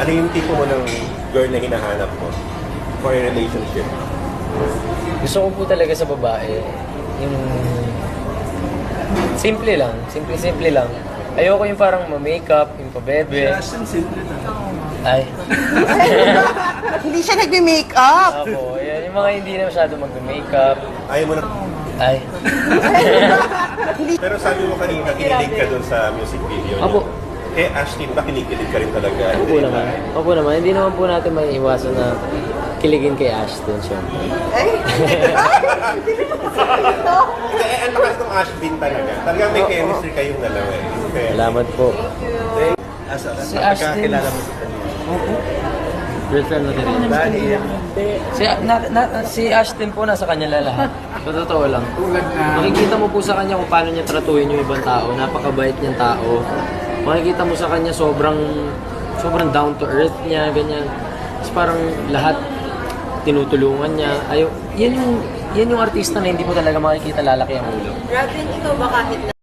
Ano yung tipo mo ng girl na hinahanap mo for a relationship? Gusto ko po talaga sa babae, yung simple lang, simple lang. Ayoko yung parang ma-makeup, yung pabebe. Simple na. Ay. Hindi siya nagme-makeup. Ako, yan, yung mga hindi na masyado mag-makeup. Ayaw mo na... Ay. Pero sabi mo kanina, kinilig ka dun sa music video niya. Apo. Eh, Ashlyn, ba kinikilig ka rin talaga? Opo naman. Opo naman. Hindi naman po natin maiiwasan na kiligin kay Ashton, syempre. Eh, ang lakas ng Ashlyn talaga. Talagang may chemistry kayong dalawa eh. Okay. Salamat po. Si Ashton. Kilala mo sa kanya. Girlfriend mo din. Dahil, Si Ashton po nasa kanya lahat. Sa totoo lang. tulad na, Makikita mo po sa kanya kung paano niya tratuhin yung ibang tao. Napakabait niyang tao. Makikita mo sa kanya sobrang down to earth niya, ganyan. Tapos parang lahat tinutulungan niya. Yan yung artista na hindi mo talaga makikita lalaki ang ulo. Robin, ikaw ba kahit na